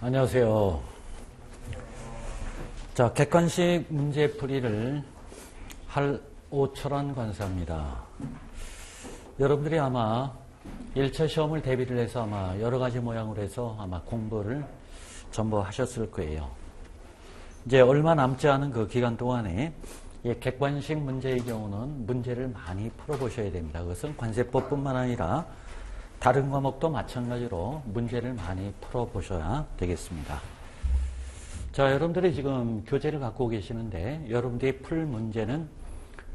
안녕하세요. 자, 객관식 문제풀이를 할 오철환 관사입니다. 여러분들이 아마 1차 시험을 대비를 해서 아마 여러 가지 모양으로 해서 아마 공부를 전부 하셨을 거예요. 이제 얼마 남지 않은 그 기간 동안에 이 객관식 문제의 경우는 문제를 많이 풀어보셔야 됩니다. 그것은 관세법뿐만 아니라 다른 과목도 마찬가지로 문제를 많이 풀어보셔야 되겠습니다. 자, 여러분들이 지금 교재를 갖고 계시는데 여러분들이 풀 문제는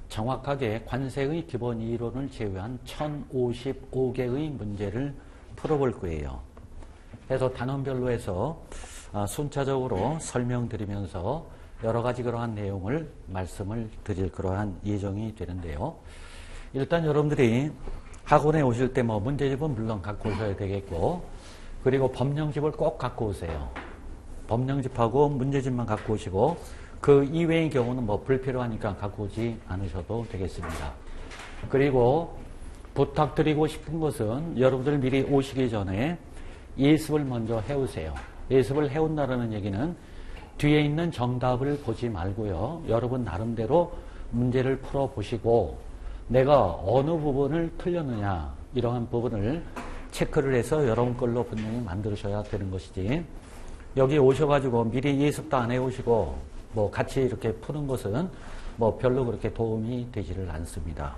정확하게 관세의 기본 이론을 제외한 1055개의 문제를 풀어볼 거예요. 그래서 단원별로 해서 순차적으로 설명드리면서 여러 가지 그러한 내용을 말씀을 드릴 그러한 예정이 되는데요. 일단 여러분들이 학원에 오실 때 뭐 문제집은 물론 갖고 오셔야 되겠고, 그리고 법령집을 꼭 갖고 오세요. 법령집하고 문제집만 갖고 오시고, 그 이외의 경우는 뭐 불필요하니까 갖고 오지 않으셔도 되겠습니다. 그리고 부탁드리고 싶은 것은 여러분들 미리 오시기 전에 예습을 먼저 해오세요. 예습을 해온다는 얘기는 뒤에 있는 정답을 보지 말고요. 여러분 나름대로 문제를 풀어보시고 내가 어느 부분을 틀렸느냐 이러한 부분을 체크를 해서 여러분 걸로 분명히 만들으셔야 되는 것이지, 여기 오셔가지고 미리 예습도 안 해오시고 뭐 같이 이렇게 푸는 것은 뭐 별로 그렇게 도움이 되지를 않습니다.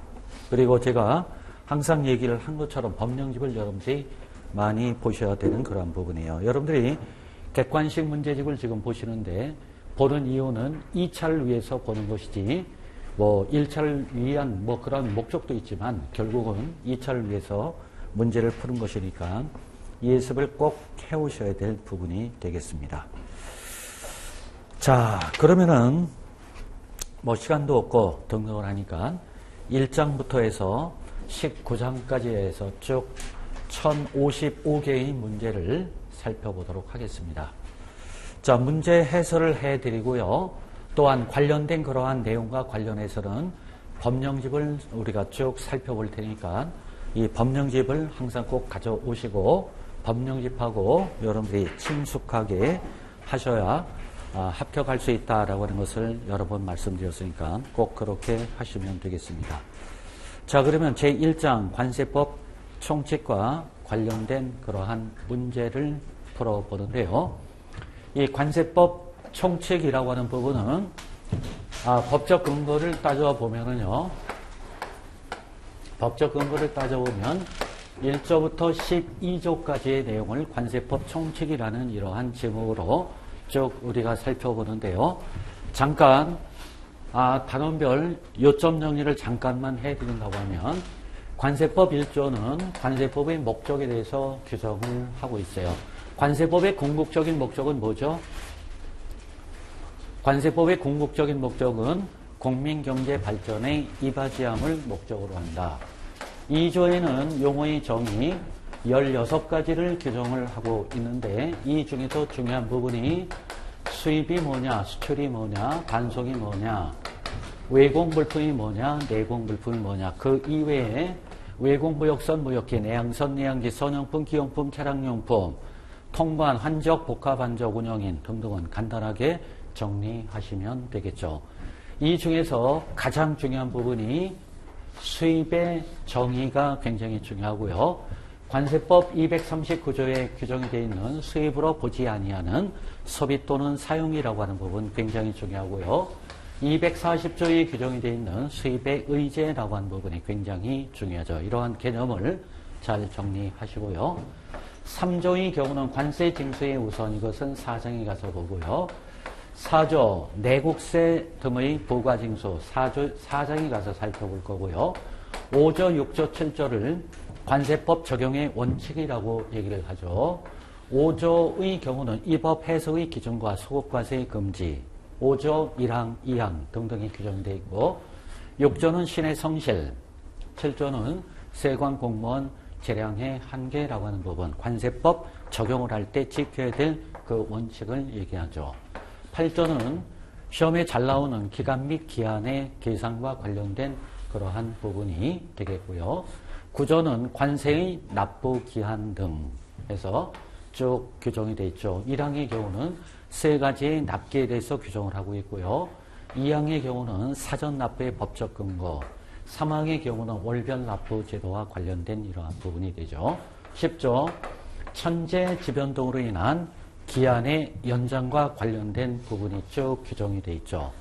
그리고 제가 항상 얘기를 한 것처럼 법령집을 여러분들이 많이 보셔야 되는 그러한 부분이에요. 여러분들이 객관식 문제집을 지금 보시는데 보는 이유는 2차를 위해서 보는 것이지 뭐 1차를 위한 뭐 그런 목적도 있지만 결국은 2차를 위해서 문제를 푸는 것이니까 예습을 꼭 해오셔야 될 부분이 되겠습니다. 자, 그러면은 뭐 시간도 없고 등록을 하니까 1장부터 해서 19장까지 해서 쭉 1055개의 문제를 살펴보도록 하겠습니다. 자, 문제 해설을 해드리고요. 또한 관련된 그러한 내용과 관련해서는 법령집을 우리가 쭉 살펴볼 테니까 이 법령집을 항상 꼭 가져오시고 법령집하고 여러분들이 친숙하게 하셔야 합격할 수 있다라고 하는 것을 여러 번 말씀드렸으니까 꼭 그렇게 하시면 되겠습니다. 자, 그러면 제1장 관세법 총칙과 관련된 그러한 문제를 풀어보는데요. 이 관세법 총칙이라고 하는 부분은 법적 근거를 따져보면은요, 법적 근거를 따져보면 1조부터 12조까지의 내용을 관세법 총칙이라는 이러한 제목으로 쭉 우리가 살펴보는데요. 잠깐 단원별 요점 정리를 잠깐만 해드린다고 하면 관세법 1조는 관세법의 목적에 대해서 규정을 하고 있어요. 관세법의 궁극적인 목적은 뭐죠? 관세법의 궁극적인 목적은 국민경제 발전의 이바지함을 목적으로 한다. 2조에는 용어의 정의 16가지를 규정을 하고 있는데 이 중에서 중요한 부분이 수입이 뭐냐, 수출이 뭐냐, 단속이 뭐냐, 외공물품이 뭐냐, 내공물품이 뭐냐, 그 이외에 외공무역선, 무역기, 내양선, 내양지, 선용품, 기용품, 차량용품, 통관, 환적, 복합, 환적, 운영인 등등은 간단하게 정리하시면 되겠죠. 이 중에서 가장 중요한 부분이 수입의 정의가 굉장히 중요하고요. 관세법 239조에 규정이 되어 있는 수입으로 보지 아니하는 소비 또는 사용이라고 하는 부분 굉장히 중요하고요. 240조에 규정이 되어 있는 수입의 의제라고 하는 부분이 굉장히 중요하죠. 이러한 개념을 잘 정리하시고요. 3조의 경우는 관세 징수의 우선, 이것은 4장에 가서 보고요. 4조 내국세 등의 부과징수 4장에 가서 살펴볼 거고요. 5조, 6조, 7조를 관세법 적용의 원칙이라고 얘기를 하죠. 5조의 경우는 이 법 해석의 기준과 소급과세 금지, 5조 1항, 2항 등등이 규정되어 있고, 6조는 신의 성실, 7조는 세관 공무원 재량의 한계라고 하는 부분, 관세법 적용을 할 때 지켜야 될 그 원칙을 얘기하죠. 8조는 시험에 잘 나오는 기간 및 기한의 계산과 관련된 그러한 부분이 되겠고요. 9조는 관세의 납부 기한 등 해서 쭉 규정이 되어 있죠. 1항의 경우는 세 가지의 납기에 대해서 규정을 하고 있고요. 2항의 경우는 사전 납부의 법적 근거, 3항의 경우는 월별 납부 제도와 관련된 이러한 부분이 되죠. 쉽죠? 천재 지변동으로 인한 기한의 연장과 관련된 부분이 쭉 규정이 되어 있죠.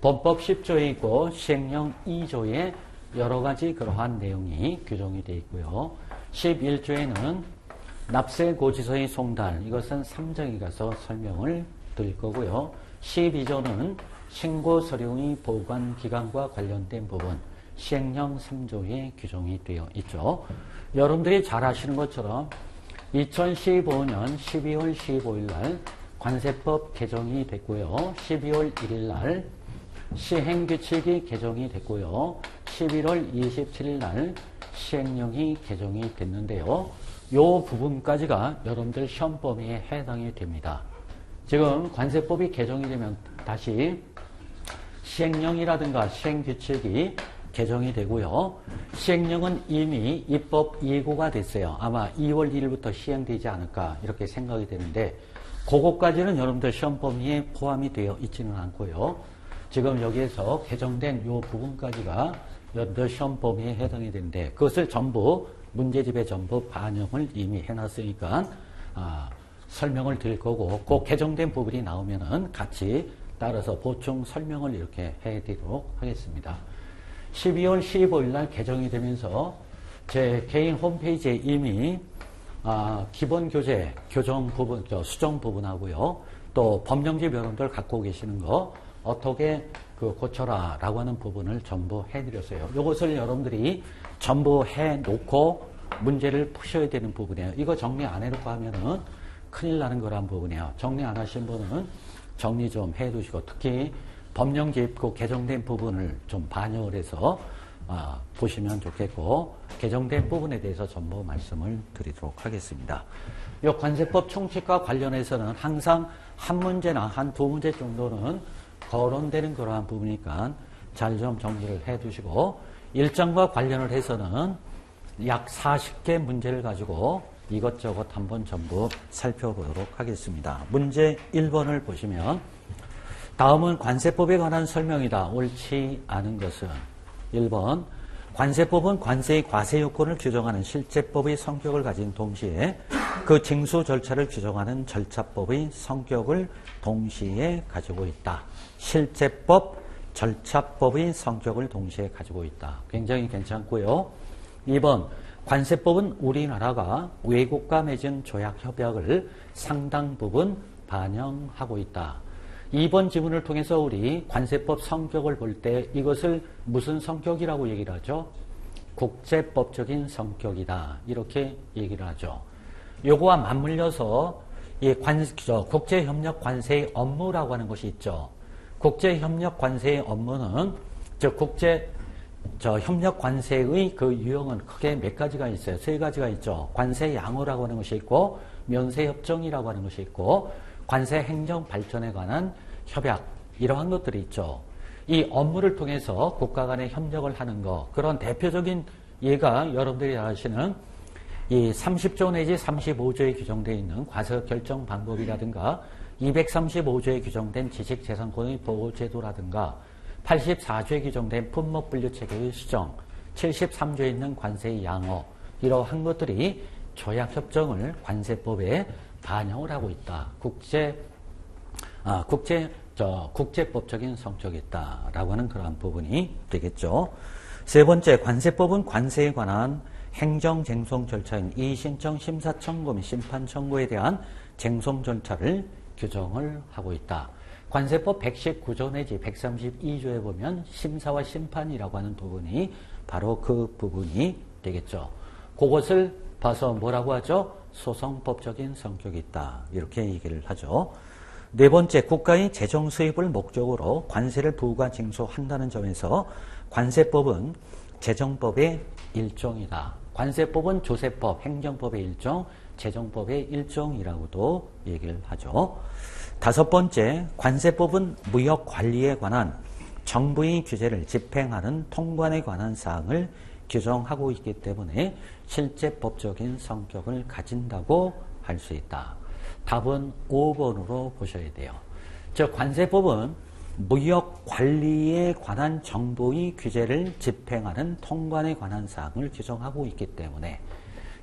범법 10조에 있고 시행령 2조에 여러 가지 그러한 내용이 규정이 되어 있고요. 11조에는 납세 고지서의 송달, 이것은 3장에 가서 설명을 드릴 거고요. 12조는 신고 서류의 보관 기간과 관련된 부분, 시행령 3조에 규정이 되어 있죠. 여러분들이 잘 아시는 것처럼 2015년 12월 15일 날 관세법 개정이 됐고요. 12월 1일 날 시행규칙이 개정이 됐고요. 11월 27일 날 시행령이 개정이 됐는데요. 요 부분까지가 여러분들 시험 범위에 해당이 됩니다. 지금 관세법이 개정이 되면 다시 시행령이라든가 시행규칙이 개정이 되고요. 시행령은 이미 입법 예고가 됐어요. 아마 2월 1일부터 시행되지 않을까 이렇게 생각이 되는데 그것까지는 여러분들 시험 범위에 포함이 되어 있지는 않고요. 지금 여기에서 개정된 이 부분까지가 여러분들 시험 범위에 해당이 되는데 그것을 전부 문제집에 전부 반영을 이미 해놨으니까 설명을 드릴 거고 그 개정된 부분이 나오면은 같이 따라서 보충 설명을 이렇게 해드리도록 하겠습니다. 12월 15일 날 개정이 되면서 제 개인 홈페이지에 이미 기본 교재 교정 부분, 수정 부분하고요. 또 법령집 여러분들 갖고 계시는 거 어떻게 고쳐라 라고 하는 부분을 전부 해드렸어요. 이것을 여러분들이 전부 해놓고 문제를 푸셔야 되는 부분이에요. 이거 정리 안 해놓고 하면은 큰일 나는 거란 부분이에요. 정리 안 하신 분은 정리 좀 해두시고 특히 법령집 그 개정된 부분을 좀 반영을 해서 보시면 좋겠고 개정된 부분에 대해서 전부 말씀을 드리도록 하겠습니다. 이 관세법 총칙과 관련해서는 항상 한 문제나 한 두 문제 정도는 거론되는 그러한 부분이니까 잘 좀 정리를 해두시고 일정과 관련을 해서는 약 40개 문제를 가지고 이것저것 한번 전부 살펴보도록 하겠습니다. 문제 1번을 보시면 다음은 관세법에 관한 설명이다. 옳지 않은 것은 1번 관세법은 관세의 과세 요건을 규정하는 실제법의 성격을 가진 동시에 그 징수 절차를 규정하는 절차법의 성격을 동시에 가지고 있다. 실제법, 절차법의 성격을 동시에 가지고 있다. 굉장히 괜찮고요. 2번 관세법은 우리나라가 외국과 맺은 조약협약을 상당 부분 반영하고 있다. 2번 지문을 통해서 우리 관세법 성격을 볼 때 이것을 무슨 성격이라고 얘기를 하죠? 국제법적인 성격이다. 이렇게 얘기를 하죠. 요거와 맞물려서 이 국제협력 관세의 업무라고 하는 것이 있죠. 국제협력 관세의 업무는 협력 관세의 그 유형은 크게 몇 가지가 있어요. 세 가지가 있죠. 관세 양호라고 하는 것이 있고 면세 협정이라고 하는 것이 있고 관세 행정 발전에 관한 협약 이러한 것들이 있죠. 이 업무를 통해서 국가 간의 협력을 하는 것 그런 대표적인 예가 여러분들이 아시는 이 30조 내지 35조에 규정되어 있는 과세 결정 방법이라든가 235조에 규정된 지식재산권의 보호제도라든가 84조에 규정된 품목분류체계의 수정 73조에 있는 관세의 양호 이러한 것들이 조약협정을 관세법에 반영을 하고 있다. 국제법적인 성격이 있다라고 하는 그러한 부분이 되겠죠. 세 번째, 관세법은 관세에 관한 행정쟁송 절차인 이의신청, 심사청구 및 심판청구에 대한 쟁송 절차를 규정을 하고 있다. 관세법 119조 내지 132조에 보면 심사와 심판이라고 하는 부분이 바로 그 부분이 되겠죠. 그것을 봐서 뭐라고 하죠? 소송법적인 성격이 있다. 이렇게 얘기를 하죠. 네 번째, 국가의 재정 수입을 목적으로 관세를 부과 징수한다는 점에서 관세법은 재정법의 일종이다. 관세법은 조세법, 행정법의 일종, 재정법의 일종이라고도 얘기를 하죠. 다섯 번째, 관세법은 무역 관리에 관한 정부의 규제를 집행하는 통관에 관한 사항을 규정하고 있기 때문에 실제법적인 성격을 가진다고 할 수 있다. 답은 5번으로 보셔야 돼요. 즉 관세법은 무역 관리에 관한 정부의 규제를 집행하는 통관에 관한 사항을 규정하고 있기 때문에,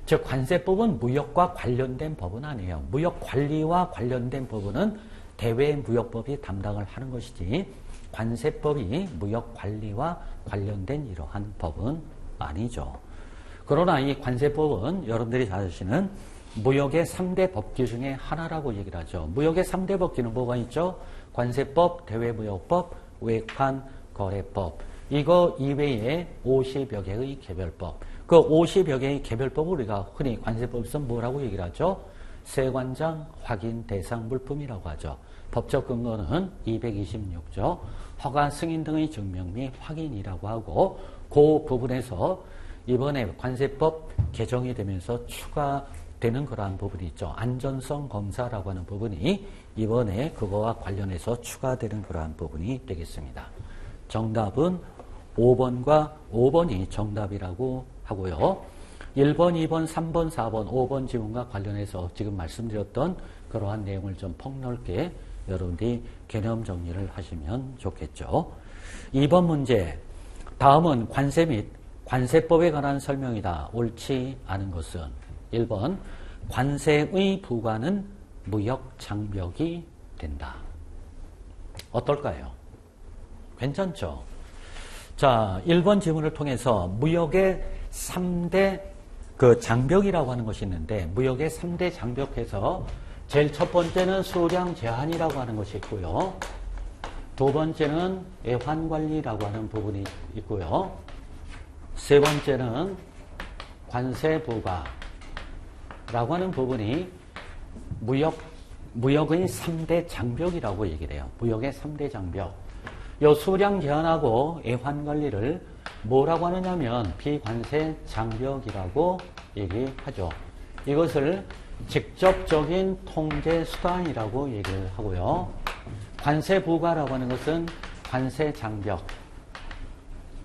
즉 관세법은 무역과 관련된 법은 아니에요. 무역 관리와 관련된 법은 대외무역법이 담당을 하는 것이지 관세법이 무역 관리와 관련된 이러한 법은 아니죠. 그러나 이 관세법은 여러분들이 잘 아시는 무역의 3대 법규 중에 하나라고 얘기를 하죠. 무역의 3대 법규는 뭐가 있죠? 관세법, 대외무역법, 외환거래법. 이거 이외에 50여 개의 개별법. 그 50여 개의 개별법을 우리가 흔히 관세법에서 뭐라고 얘기를 하죠? 세관장 확인 대상 물품이라고 하죠. 법적 근거는 226조, 허가 승인 등의 증명 및 확인이라고 하고, 그 부분에서 이번에 관세법 개정이 되면서 추가되는 그러한 부분이 있죠. 안전성 검사라고 하는 부분이 이번에 그거와 관련해서 추가되는 그러한 부분이 되겠습니다. 정답은 5번과 5번이 정답이라고 하고요. 1번, 2번, 3번, 4번, 5번 지문과 관련해서 지금 말씀드렸던 그러한 내용을 좀 폭넓게 여러분들이 개념 정리를 하시면 좋겠죠. 2번 문제. 다음은 관세 및 관세법에 관한 설명이다. 옳지 않은 것은 1번 관세의 부과는 무역 장벽이 된다. 어떨까요? 괜찮죠? 자, 1번 지문을 통해서 무역의 3대 그 장벽이라고 하는 것이 있는데, 무역의 3대 장벽에서 제일 첫 번째는 수량 제한이라고 하는 것이 있고요. 두 번째는 애환관리라고 하는 부분이 있고요. 세 번째는 관세 부과라고 하는 부분이 무역의 3대 장벽이라고 얘기를 해요. 무역의 3대 장벽. 이 수량 제한하고 애환관리를 뭐라고 하느냐면 비관세 장벽이라고 얘기하죠. 이것을 직접적인 통제 수단이라고 얘기를 하고요. 관세 부과라고 하는 것은 관세 장벽.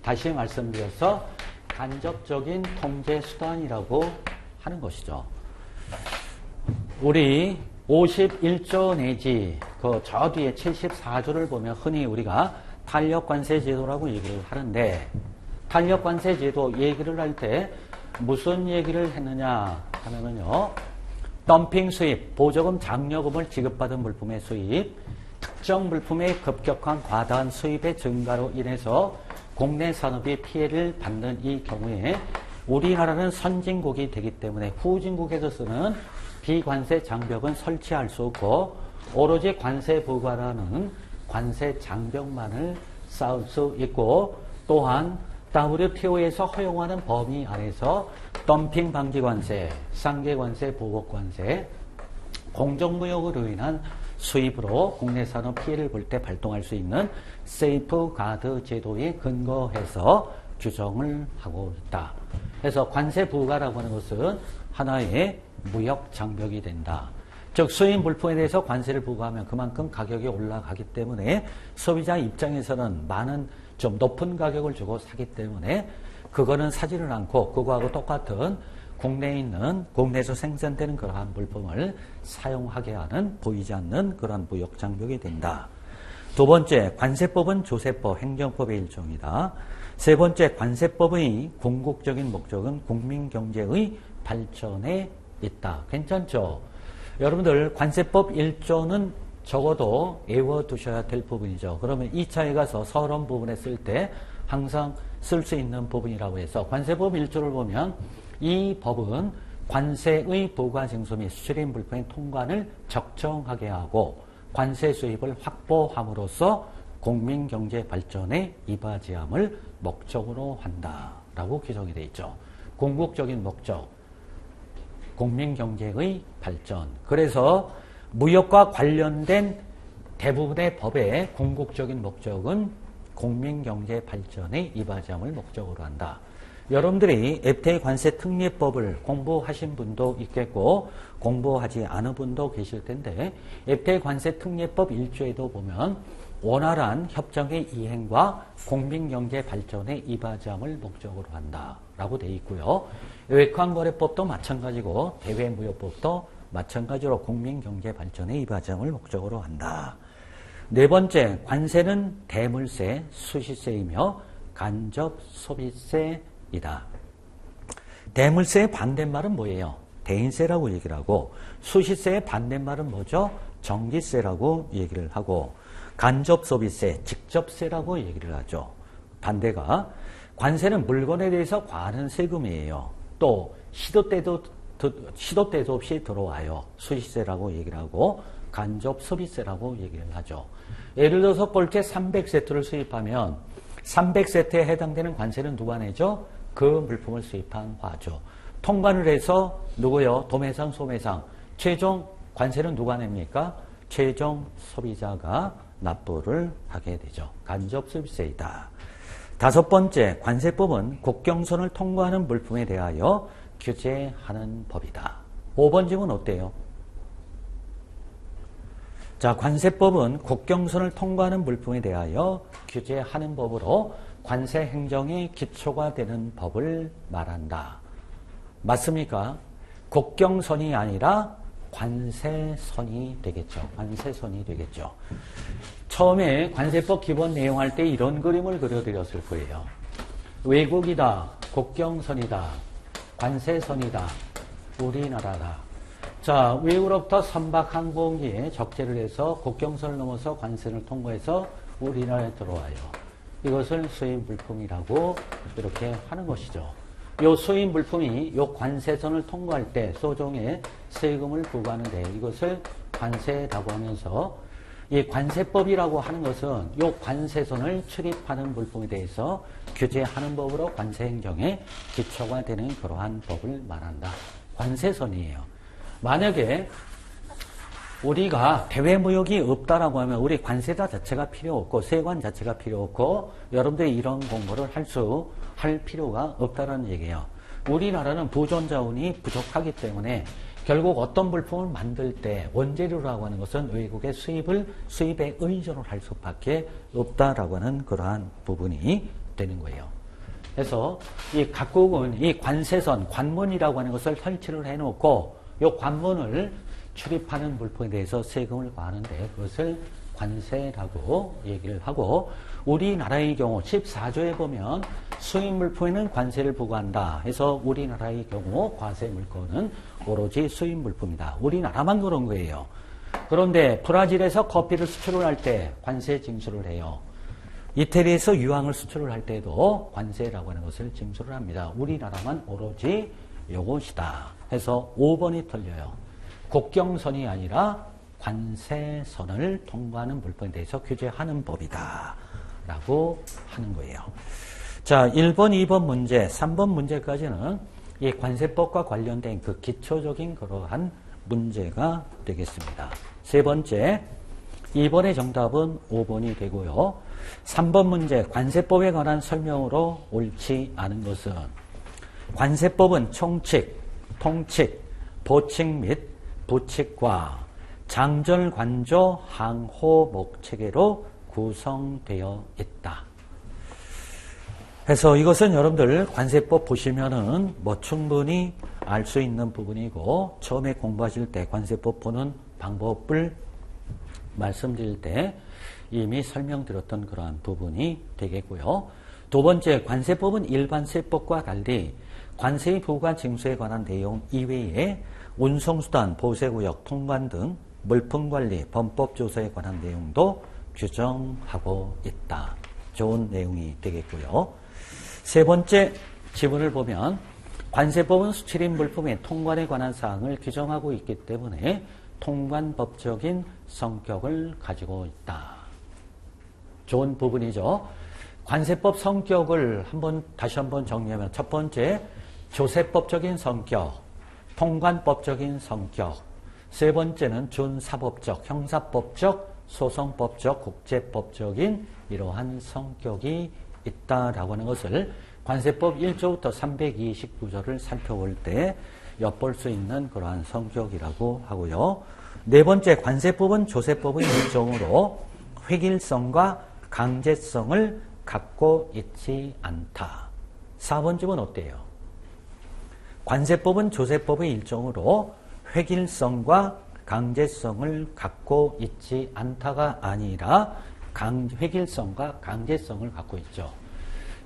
다시 말씀드려서 간접적인 통제 수단이라고 하는 것이죠. 우리 51조 내지 저 뒤에 74조를 보면 흔히 우리가 탄력관세 제도라고 얘기를 하는데, 탄력관세 제도 얘기를 할 때 무슨 얘기를 했느냐 하면은요, 덤핑 수입, 보조금 장려금을 지급받은 물품의 수입, 특정 물품의 급격한 과다한 수입의 증가로 인해서 국내 산업이 피해를 받는 이 경우에 우리나라는 선진국이 되기 때문에 후진국에서 쓰는 비관세 장벽은 설치할 수 없고, 오로지 관세 부과라는 관세 장벽만을 쌓을 수 있고, 또한 WTO에서 허용하는 범위 안에서 덤핑 방지 관세, 상계 관세, 보복 관세, 공정무역으로 인한 수입으로 국내 산업 피해를 볼 때 발동할 수 있는 세이프가드 제도에 근거해서 규정을 하고 있다. 그래서 관세 부과라고 하는 것은 하나의 무역 장벽이 된다. 즉 수입 물품에 대해서 관세를 부과하면 그만큼 가격이 올라가기 때문에 소비자 입장에서는 많은 좀 높은 가격을 주고 사기 때문에 그거는 사지를 않고 그거하고 똑같은 국내에 있는, 국내에서 생산되는 그러한 물품을 사용하게 하는, 보이지 않는 그러한 무역 장벽이 된다. 두 번째, 관세법은 조세법, 행정법의 일종이다. 세 번째, 관세법의 궁극적인 목적은 국민경제의 발전에 있다. 괜찮죠? 여러분들 관세법 1조는 적어도 외워두셔야 될 부분이죠. 그러면 2차에 가서 서론 부분에 쓸 때 항상 쓸 수 있는 부분이라고 해서 관세법 1조를 보면 이 법은 관세의 부과 징수 및 수출입 물품의 통관을 적정하게 하고 관세 수입을 확보함으로써 국민경제 발전에 이바지함을 목적으로 한다라고 규정이 되어 있죠. 궁극적인 목적, 국민경제의 발전. 그래서 무역과 관련된 대부분의 법의 궁극적인 목적은 국민경제 발전에 이바지함을 목적으로 한다. 여러분들이 FTA 관세 특례법을 공부하신 분도 있겠고 공부하지 않은 분도 계실 텐데, FTA 관세 특례법 1조에도 보면 원활한 협정의 이행과 국민경제 발전에 이바지함을 목적으로 한다라고 되어 있고요. 외환거래법도 마찬가지고 대외무역법도 마찬가지로 국민경제 발전의 이 과정을 목적으로 한다. 네 번째, 관세는 대물세, 수시세이며 간접소비세이다. 대물세의 반대말은 뭐예요? 대인세라고 얘기를 하고, 수시세의 반대말은 뭐죠? 정기세라고 얘기를 하고, 간접소비세, 직접세라고 얘기를 하죠. 반대가 관세는 물건에 대해서 과하는 세금이에요. 또 시도 때도 없이 들어와요. 수시세라고 얘기를 하고 간접소비세라고 얘기를 하죠. 예를 들어서 꼴찌 300세트를 수입하면 300세트에 해당되는 관세는 누가 내죠? 그 물품을 수입한 화죠. 통관을 해서 누구요? 도매상, 소매상. 최종 관세는 누가 냅니까? 최종 소비자가 납부를 하게 되죠. 간접소비세이다. 다섯 번째, 관세법은 국경선을 통과하는 물품에 대하여 규제하는 법이다. 5번 질문 어때요? 자, 관세법은 국경선을 통과하는 물품에 대하여 규제하는 법으로 관세 행정의 기초가 되는 법을 말한다. 맞습니까? 국경선이 아니라 관세선이 되겠죠. 관세선이 되겠죠. 처음에 관세법 기본 내용할 때 이런 그림을 그려드렸을 거예요. 외국이다, 국경선이다, 관세선이다, 우리나라다. 자, 외국으로부터 선박항공기에 적재를 해서 국경선을 넘어서 관세를 통과해서 우리나라에 들어와요. 이것을 수입 물품이라고 이렇게 하는 것이죠. 요 수입 물품이 요 관세선을 통과할 때 소정의 세금을 부과하는데 이것을 관세라고 하면서 이 관세법이라고 하는 것은 요 관세선을 출입하는 물품에 대해서 규제하는 법으로 관세행정의 기초가 되는 그러한 법을 말한다. 관세선이에요. 만약에 우리가 대외무역이 없다라고 하면 우리 관세자 자체가 필요 없고 세관 자체가 필요 없고 여러분들이 이런 공부를 할 필요가 없다는 얘기예요. 우리나라는 보존자원이 부족하기 때문에 결국 어떤 물품을 만들 때 원재료라고 하는 것은 외국의 수입에 의존을 할 수밖에 없다라고 하는 그러한 부분이 되는 거예요. 그래서 이 각국은 이 관세선, 관문이라고 하는 것을 설치를 해놓고 이 관문을 출입하는 물품에 대해서 세금을 과하는데 그것을 관세라고 얘기를 하고 우리나라의 경우 14조에 보면 수입 물품에는 관세를 부과한다 해서 우리나라의 경우 과세 물건은 오로지 수입 물품이다. 우리나라만 그런 거예요. 그런데 브라질에서 커피를 수출을 할 때 관세 징수를 해요. 이태리에서 유황을 수출을 할 때도 관세라고 하는 것을 징수를 합니다. 우리나라만 오로지 이것이다 해서 5번이 틀려요. 국경선이 아니라 관세선을 통과하는 물품에 대해서 규제하는 법이다 라고 하는 거예요. 자, 1번, 2번 문제, 3번 문제까지는 이 관세법과 관련된 그 기초적인 그러한 문제가 되겠습니다. 세 번째, 2번의 정답은 5번이 되고요. 3번 문제, 관세법에 관한 설명으로 옳지 않은 것은 관세법은 총칙, 통칙, 보칙 및 부칙과 장절, 관조, 항호, 목체계로 구성되어 있다. 그래서 이것은 여러분들 관세법 보시면은 뭐 충분히 알 수 있는 부분이고 처음에 공부하실 때 관세법 보는 방법을 말씀드릴 때 이미 설명드렸던 그러한 부분이 되겠고요. 두 번째, 관세법은 일반 세법과 달리 관세의 부과 징수에 관한 내용 이외에 운송수단, 보세구역, 통관 등 물품관리, 범법조사에 관한 내용도 규정하고 있다. 좋은 내용이 되겠고요. 세 번째 지문을 보면 관세법은 수출입 물품의 통관에 관한 사항을 규정하고 있기 때문에 통관법적인 성격을 가지고 있다. 좋은 부분이죠. 관세법 성격을 다시 한번 정리하면 첫 번째, 조세법적인 성격, 통관법적인 성격. 세 번째는 준사법적, 형사법적, 소송법적, 국제법적인 이러한 성격이 있다라고 하는 것을 관세법 1조부터 329조를 살펴볼 때 엿볼 수 있는 그러한 성격이라고 하고요. 네 번째, 관세법은 조세법의 일종으로 획일성과 강제성을 갖고 있지 않다. 4번 질문 어때요? 관세법은 조세법의 일종으로 획일성과 강제성을 갖고 있지 않다가 아니라 획일성과 강제성을 갖고 있죠.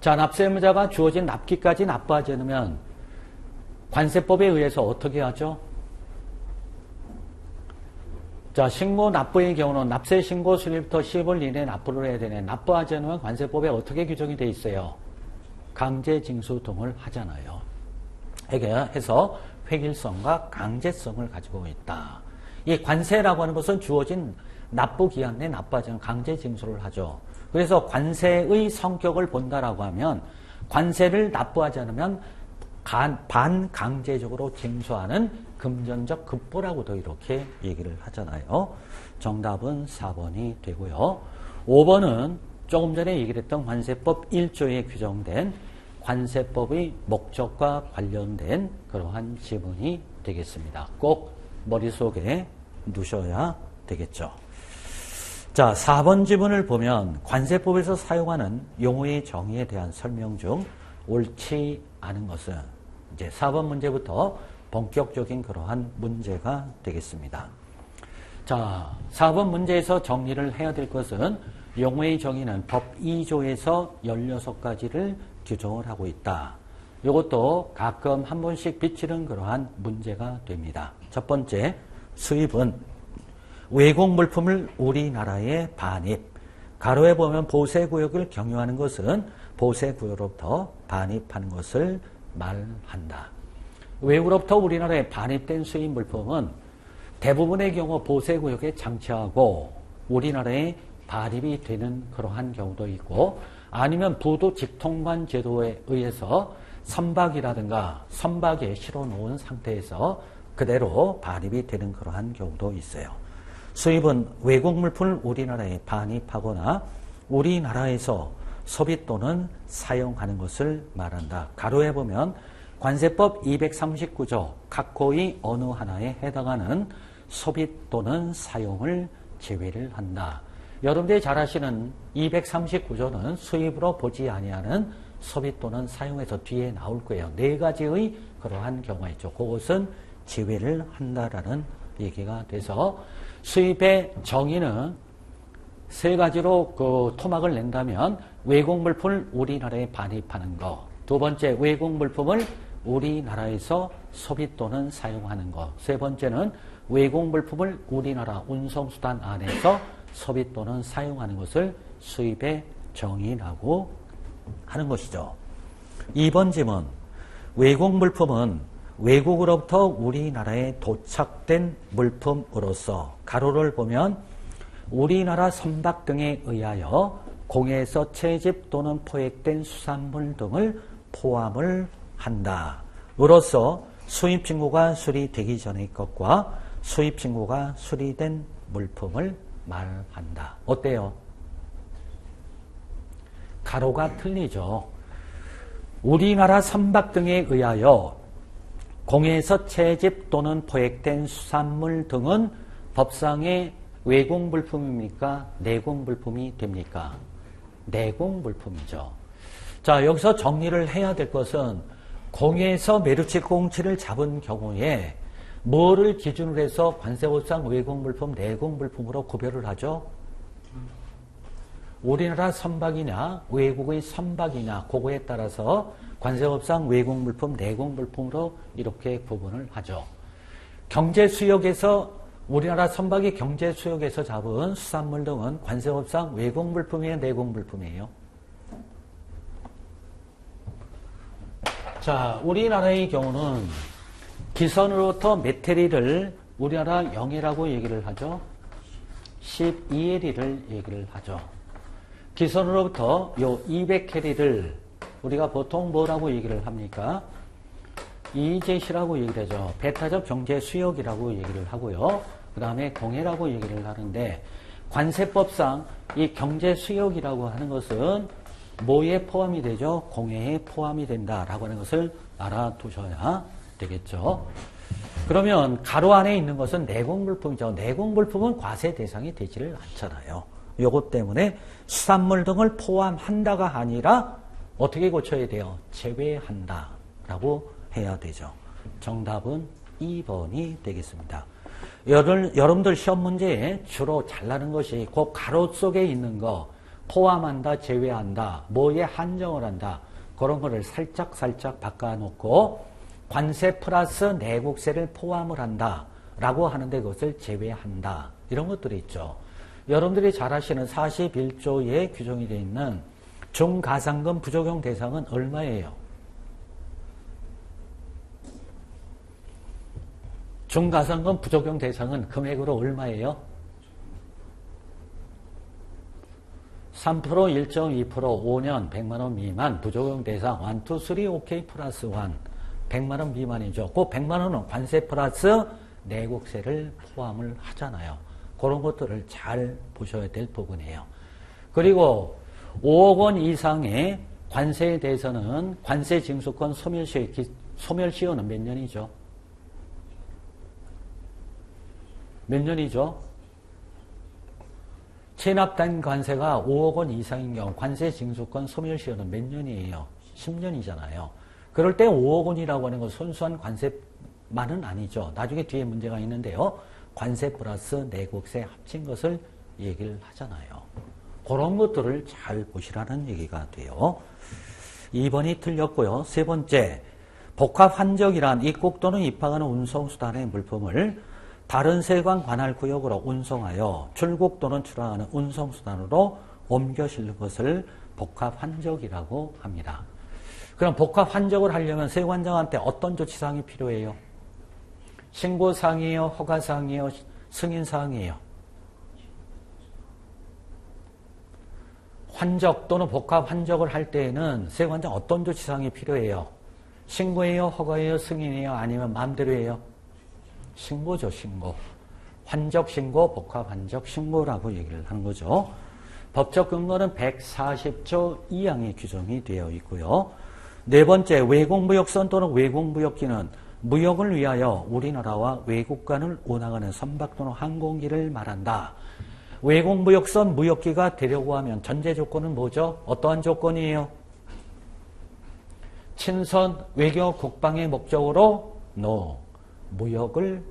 자, 납세의무자가 주어진 납기까지 납부하지 않으면 관세법에 의해서 어떻게 하죠? 자, 신고 납부의 경우는 납세 신고 수리부터 10월 이내에 납부를 해야 되네. 납부하지 않으면 관세법에 어떻게 규정이 되어 있어요? 강제 징수 등을 하잖아요. 해서 획일성과 강제성을 가지고 있다. 이 관세라고 하는 것은 주어진 납부 기한 내에 납부하지 않으면 강제 징수를 하죠. 그래서 관세의 성격을 본다라고 하면 관세를 납부하지 않으면 반강제적으로 징수하는 금전적 급보라고도 이렇게 얘기를 하잖아요. 정답은 4번이 되고요. 5번은 조금 전에 얘기를 했던 관세법 1조에 규정된 관세법의 목적과 관련된 그러한 지문이 되겠습니다. 꼭 머릿속에 두셔야 되겠죠. 자, 4번 지문을 보면 관세법에서 사용하는 용어의 정의에 대한 설명 중 옳지 않은 것은 이제 4번 문제부터 본격적인 그러한 문제가 되겠습니다. 자, 4번 문제에서 정리를 해야 될 것은 용어의 정의는 법 2조에서 16가지를 규정을 하고 있다. 이것도 가끔 한 번씩 비치는 그러한 문제가 됩니다. 첫 번째, 수입은 외국 물품을 우리나라에 반입. 가로에 보면 보세구역을 경유하는 것은 보세구역으로부터 반입하는 것을 말한다. 외국으로부터 우리나라에 반입된 수입 물품은 대부분의 경우 보세구역에 장치하고 우리나라에 반입이 되는 그러한 경우도 있고 아니면 부도 직통관 제도에 의해서 선박이라든가 선박에 실어놓은 상태에서 그대로 반입이 되는 그러한 경우도 있어요. 수입은 외국 물품을 우리나라에 반입하거나 우리나라에서 소비 또는 사용하는 것을 말한다. 가로에 보면 관세법 239조 각호의 어느 하나에 해당하는 소비 또는 사용을 제외를 한다. 여러분들이 잘 아시는 239조는 수입으로 보지 아니하는 소비 또는 사용에서 뒤에 나올 거예요. 4가지의 그러한 경우가 있죠. 그것은 제외를 한다라는 얘기가 돼서 수입의 정의는 3가지로 그 토막을 낸다면 외국 물품을 우리나라에 반입하는 거, 두 번째 외국 물품을 우리나라에서 소비 또는 사용하는 것, 세 번째는 외국 물품을 우리나라 운송수단 안에서 소비 또는 사용하는 것을 수입의 정의라고 하는 것이죠. 2번 질문, 외국 물품은 외국으로부터 우리나라에 도착된 물품으로서 가로를 보면 우리나라 선박 등에 의하여 공해에서 채집 또는 포획된 수산물 등을 포함을 한다. 으로써 수입 신고가 수리되기 전의 것과 수입 신고가 수리된 물품을 말한다. 어때요? 가로가 틀리죠. 우리나라 선박 등에 의하여 공해에서 채집 또는 포획된 수산물 등은 법상의 외국 물품입니까? 내국 물품이 됩니까? 내국 물품이죠. 자, 여기서 정리를 해야 될 것은 공해에서 메르치 꽁치를 잡은 경우에 뭐를 기준으로 해서 관세법상 외국 물품, 내국 물품으로 구별을 하죠? 우리나라 선박이냐 외국의 선박이냐 그거에 따라서 관세법상 외국 물품, 내국 물품으로 이렇게 구분을 하죠. 경제수역에서 우리나라 선박이 경제수역에서 잡은 수산물 등은 관세법상 외국 물품이에요, 내국 물품이에요? 자, 우리나라의 경우는 기선으로부터 메테리를 우리나라 0이라고 얘기를 하죠. 12LE를 얘기를 하죠. 기선으로부터 요 200캐리를 우리가 보통 뭐라고 얘기를 합니까? EJC라고 얘기를 하죠. 배타적 경제 수역이라고 얘기를 하고요. 그 다음에 공해라고 얘기를 하는데 관세법상 이 경제 수역이라고 하는 것은 뭐에 포함이 되죠? 공해에 포함이 된다라고 하는 것을 알아두셔야 되겠죠. 그러면 가로 안에 있는 것은 내국 물품이죠. 내국 물품은 과세 대상이 되지를 않잖아요. 요것 때문에 수산물 등을 포함한다가 아니라 어떻게 고쳐야 돼요? 제외한다라고 해야 되죠. 정답은 2번이 되겠습니다. 여러분들 시험 문제에 주로 잘 나는 것이 그 가로 속에 있는 거 포함한다, 제외한다, 뭐에 한정을 한다, 그런 거를 살짝 바꿔놓고 관세 플러스 내국세를 포함을 한다 라고 하는데 그것을 제외한다, 이런 것들이 있죠. 여러분들이 잘 아시는 41조에 규정이 되어 있는 중가상금 부적용 대상은 얼마예요? 중가상금 부적용 대상은 금액으로 얼마예요? 3%, 1.2%, 5년 100만원 미만 부적용 대상 1, 2, 3, OK 플러스 1 100만원 미만이죠. 그 100만원은 관세 플러스 내국세를 포함을 하잖아요. 그런 것들을 잘 보셔야 될 부분이에요. 그리고 5억 원 이상의 관세에 대해서는 관세 징수권 소멸시효는 몇 년이죠? 몇 년이죠? 체납된 관세가 5억 원 이상인 경우 관세 징수권 소멸시효는 몇 년이에요? 10년이잖아요. 그럴 때 5억 원이라고 하는 건 순수한 관세만은 아니죠. 나중에 뒤에 문제가 있는데요. 관세 플러스 내국세 합친 것을 얘기를 하잖아요. 그런 것들을 잘 보시라는 얘기가 돼요. 2번이 틀렸고요. 세 번째, 복합 환적이란 입국 또는 입학하는 운송수단의 물품을 다른 세관 관할 구역으로 운송하여 출국 또는 출항하는 운송수단으로 옮겨 실는 것을 복합 환적이라고 합니다. 그럼 복합 환적을 하려면 세관장한테 어떤 조치사항이 필요해요? 신고사항이에요? 허가사항이에요? 승인사항이에요? 환적 또는 복합 환적을 할 때에는 세관장 어떤 조치사항이 필요해요? 신고예요? 허가예요? 승인이에요? 아니면 마음대로예요? 신고죠, 신고. 환적 신고, 복합 환적 신고라고 얘기를 하는 거죠. 법적 근거는 140조 2항에 규정이 되어 있고요. 네 번째, 외국무역선 또는 외국무역기는 무역을 위하여 우리나라와 외국 간을 운항하는 선박 또는 항공기를 말한다. 외국무역선, 무역기가 되려고 하면 전제 조건은 뭐죠? 어떠한 조건이에요? 친선, 외교, 국방의 목적으로 NO. 무역을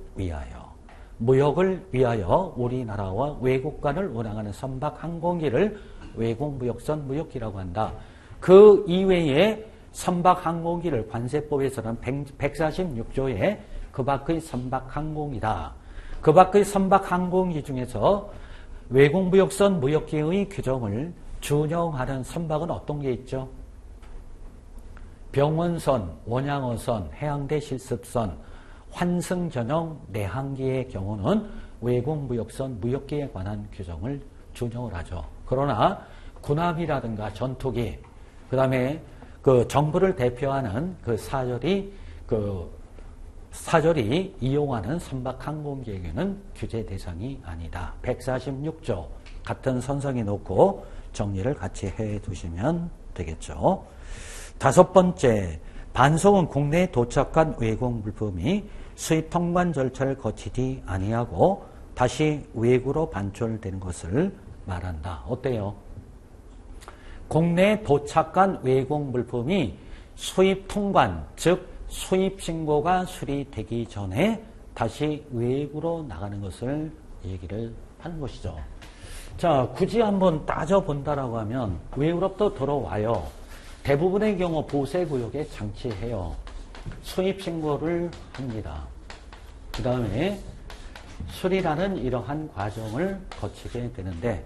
위하여 우리나라와 외국 간을 운항하는 선박 항공기를 외국무역선 무역기라고 한다. 그 이외에 선박 항공기를 관세법에서는 146조에 그 밖의 선박 항공이다. 그 밖의 선박 항공기 중에서 외국무역선 무역기의 규정을 준용하는 선박은 어떤 게 있죠? 병원선, 원양어선, 해양대 실습선, 환승전용 내항기의 경우는 외국무역선 무역기에 관한 규정을 준용을 하죠. 그러나 군함이라든가 전투기, 그 다음에 그 정부를 대표하는 그 사절이 이용하는 선박 항공기에게는 규제 대상이 아니다. 146조 같은 선상에 놓고 정리를 같이 해 두시면 되겠죠. 다섯 번째, 반송은 국내에 도착한 외국 물품이 수입 통관 절차를 거치지 아니하고 다시 외국으로 반출되는 것을 말한다. 어때요? 국내에 도착한 외국 물품이 수입 통관, 즉 수입 신고가 수리되기 전에 다시 외국으로 나가는 것을 얘기를 하는 것이죠. 자, 굳이 한번 따져본다라고 하면 외국으로부터 들어와요. 대부분의 경우 보세구역에 장치해요. 수입신고를 합니다. 그 다음에 수리라는 이러한 과정을 거치게 되는데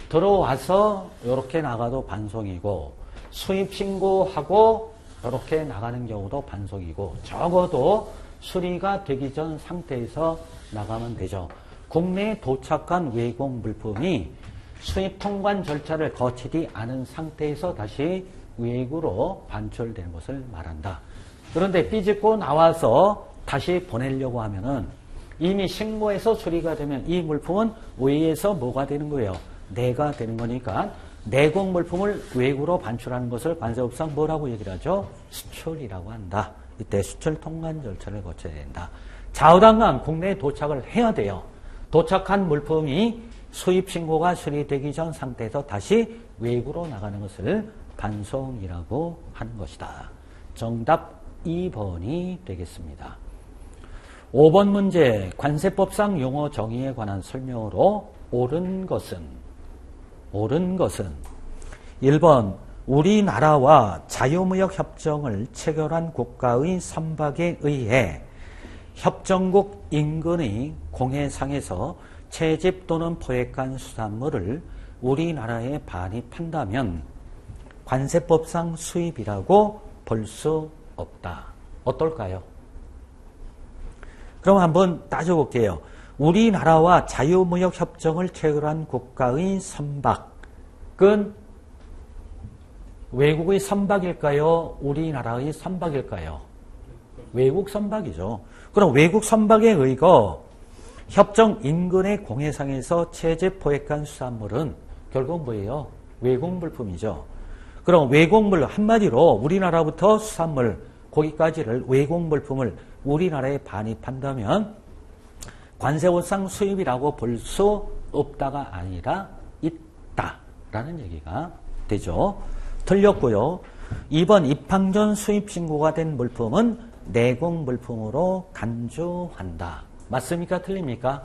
들어와서 이렇게 나가도 반송이고 수입신고하고 이렇게 나가는 경우도 반송이고 적어도 수리가 되기 전 상태에서 나가면 되죠. 국내에 도착한 외국 물품이 수입 통관 절차를 거치지 않은 상태에서 다시 외국으로 반출되는 것을 말한다. 그런데 삐집고 나와서 다시 보내려고 하면은 이미 신고해서 수리가 되면 이 물품은 외에서 뭐가 되는 거예요? 내가 되는 거니까 내국 물품을 외국으로 반출하는 것을 관세법상 뭐라고 얘기를 하죠? 수출이라고 한다. 이때 수출 통관 절차를 거쳐야 된다. 좌우당간 국내에 도착을 해야 돼요. 도착한 물품이 수입 신고가 수리되기 전 상태에서 다시 외국으로 나가는 것을 반송이라고 하는 것이다. 정답 2번이 되겠습니다. 5번 문제 관세법상 용어 정의에 관한 설명으로 옳은 것은 1번 우리나라와 자유무역 협정을 체결한 국가의 선박에 의해 협정국 인근의 공해상에서 채집 또는 포획한 수산물을 우리나라에 반입한다면 관세법상 수입이라고 볼 수 없다. 어떨까요? 그럼 한번 따져볼게요. 우리나라와 자유무역 협정을 체결한 국가의 선박은 외국의 선박일까요? 우리나라의 선박일까요? 외국 선박이죠. 그럼 외국 선박에 의거 협정 인근의 공해상에서 채집 포획한 수산물은 결국 뭐예요? 외국 물품이죠. 그럼 외국물 한마디로 우리나라부터 수산물 거기까지를 외국 물품을 우리나라에 반입한다면 관세법상 수입이라고 볼 수 없다가 아니라 있다라는 얘기가 되죠. 틀렸고요. 2번 입항 전 수입 신고가 된 물품은 내국 물품으로 간주한다. 맞습니까? 틀립니까?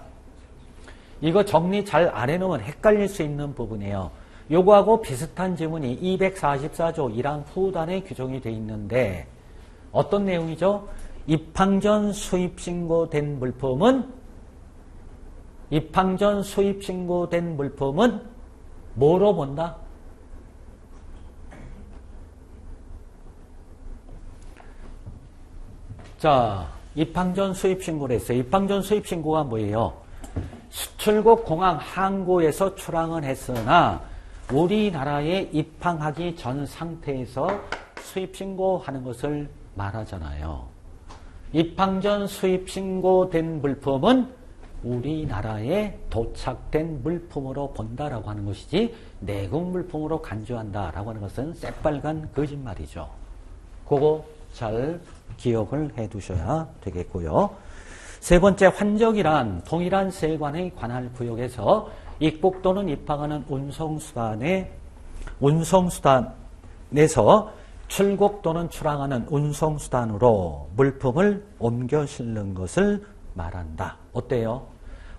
이거 정리 잘 안 해놓으면 헷갈릴 수 있는 부분이에요. 요거하고 비슷한 지문이 244조 1항 후단에 규정이 되어 있는데 어떤 내용이죠? 입항 전 수입 신고된 물품은 뭐로 본다? 자, 입항 전 수입 신고를 했어요. 입항 전 수입 신고가 뭐예요? 수출국 공항 항구에서 출항은 했으나 우리나라에 입항하기 전 상태에서 수입 신고하는 것을 말하잖아요. 입항 전 수입 신고된 물품은 우리나라에 도착된 물품으로 본다라고 하는 것이지 내국 물품으로 간주한다라고 하는 것은 새빨간 거짓말이죠. 그거 잘 기억을 해 두셔야 되겠고요. 세 번째, 환적이란 동일한 세관의 관할 구역에서 입국 또는 입항하는 운송수단에서 출국 또는 출항하는 운송수단으로 물품을 옮겨 실는 것을 말한다. 어때요?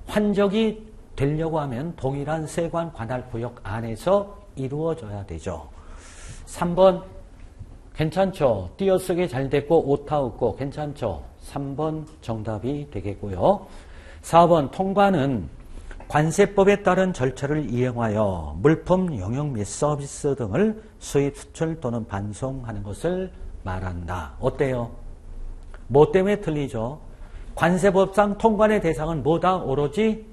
환적이 되려고 하면 동일한 세관 관할 구역 안에서 이루어져야 되죠. 3번 괜찮죠? 띄어쓰기 잘 됐고 오타 없고 괜찮죠? 3번 정답이 되겠고요. 4번 통관은 관세법에 따른 절차를 이행하여 물품 영역 및 서비스 등을 수입, 수출 또는 반송하는 것을 말한다. 어때요? 뭐 때문에 틀리죠? 관세법상 통관의 대상은 뭐다? 오로지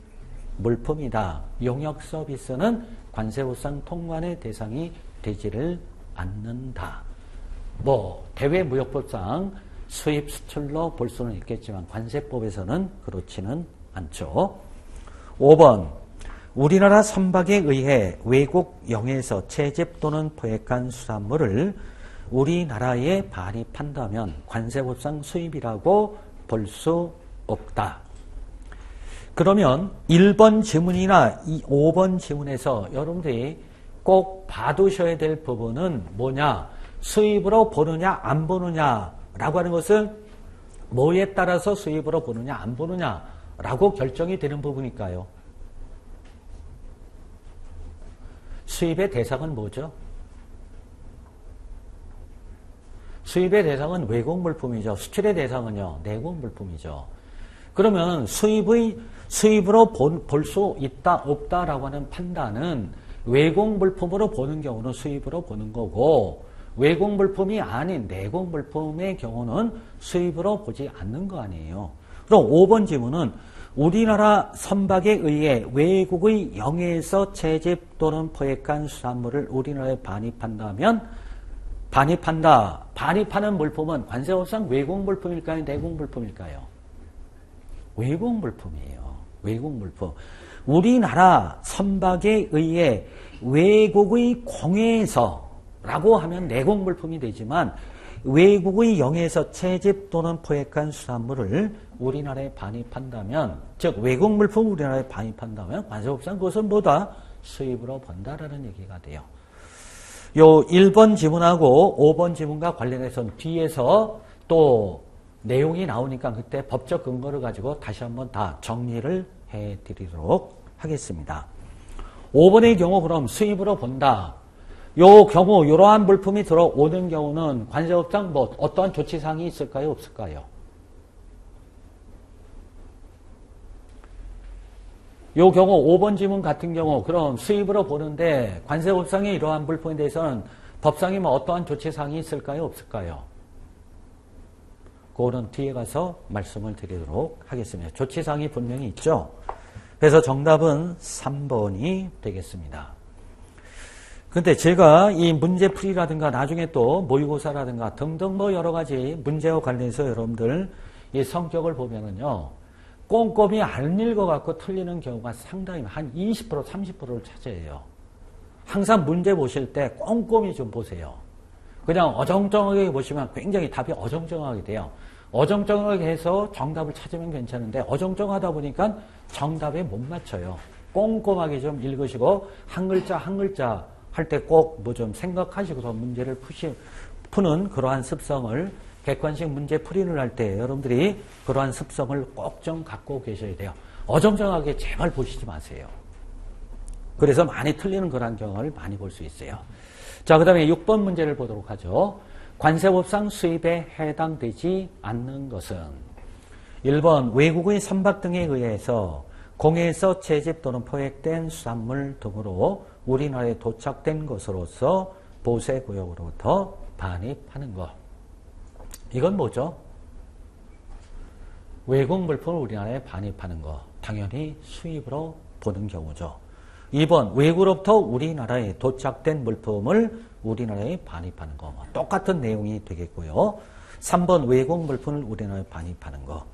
물품이다. 용역 서비스는 관세법상 통관의 대상이 되지를 않는다. 대외무역법상 수입, 수출로 볼 수는 있겠지만 관세법에서는 그렇지는 않죠. 5번 우리나라 선박에 의해 외국 영해에서 채집 또는 포획한 수산물을 우리나라에 반입한다면 관세법상 수입이라고 볼 수 없다. 그러면 1번 지문이나 5번 지문에서 여러분들이 꼭 봐두셔야 될 부분은 뭐냐? 수입으로 보느냐 안 보느냐라고 하는 것은 뭐에 따라서 수입으로 보느냐 안 보느냐라고 결정이 되는 부분일까요? 수입의 대상은 뭐죠? 수입의 대상은 외국 물품이죠. 수출의 대상은요, 내국 물품이죠. 그러면 수입으로 볼 수 있다, 없다라고 하는 판단은 외국 물품으로 보는 경우는 수입으로 보는 거고, 외국 물품이 아닌 내국 물품의 경우는 수입으로 보지 않는 거 아니에요. 그럼 5번 질문은 우리나라 선박에 의해 외국의 영해에서 채집 또는 포획한 수산물을 우리나라에 반입하는 물품은 관세법상 외국 물품일까요? 내국 물품일까요? 외국 물품이에요. 외국 물품. 우리나라 선박에 의해 외국의 공해에서 라고 하면 내국 물품이 되지만 외국의 영해에서 채집 또는 포획한 수산물을 우리나라에 반입한다면, 즉 외국 물품 우리나라에 반입한다면 관세법상 그것은 뭐다? 수입으로 본다라는 얘기가 돼요. 요 1번 지문하고 5번 지문과 관련해서는 뒤에서 또 내용이 나오니까 그때 법적 근거를 가지고 다시 한번 다 정리를 해드리도록 하겠습니다. 5번의 경우 그럼 수입으로 본다. 요 경우 이러한 물품이 들어오는 경우는 관세법상 뭐 어떠한 조치사항이 있을까요? 없을까요? 요 경우 5번 지문 같은 경우 그럼 수입으로 보는데 관세법상의 이러한 물품에 대해서는 법상이 뭐 어떠한 조치사항이 있을까요? 없을까요? 그거는 뒤에 가서 말씀을 드리도록 하겠습니다. 조치사항이 분명히 있죠. 그래서 정답은 3번이 되겠습니다. 근데 제가 이 문제풀이라든가 나중에 또 모의고사라든가 등등 뭐 여러 가지 문제와 관련해서 여러분들 이 성격을 보면은요, 꼼꼼히 안 읽어갖고 틀리는 경우가 상당히 한 20%, 30%를 차지해요. 항상 문제 보실 때 꼼꼼히 좀 보세요. 그냥 어정쩡하게 보시면 굉장히 답이 어정쩡하게 돼요. 어정쩡하게 해서 정답을 찾으면 괜찮은데 어정쩡하다 보니까 정답에 못 맞춰요. 꼼꼼하게 좀 읽으시고 한 글자 한 글자 할 때 꼭 뭐 좀 생각하시고서 문제를 푸는 그러한 습성을 객관식 문제 풀이를 할 때 여러분들이 그러한 습성을 꼭 좀 갖고 계셔야 돼요. 어정쩡하게 제발 보시지 마세요. 그래서 많이 틀리는 그러한 경우를 많이 볼 수 있어요. 자, 그 다음에 6번 문제를 보도록 하죠. 관세법상 수입에 해당되지 않는 것은 1번 외국의 선박 등에 의해서 공해에서 채집 또는 포획된 수산물 등으로 우리나라에 도착된 것으로서 보세구역으로부터 반입하는 것. 이건 뭐죠? 외국 물품을 우리나라에 반입하는 것. 당연히 수입으로 보는 경우죠. 2번 외국으로부터 우리나라에 도착된 물품을 우리나라에 반입하는 것. 똑같은 내용이 되겠고요. 3번 외국 물품을 우리나라에 반입하는 것.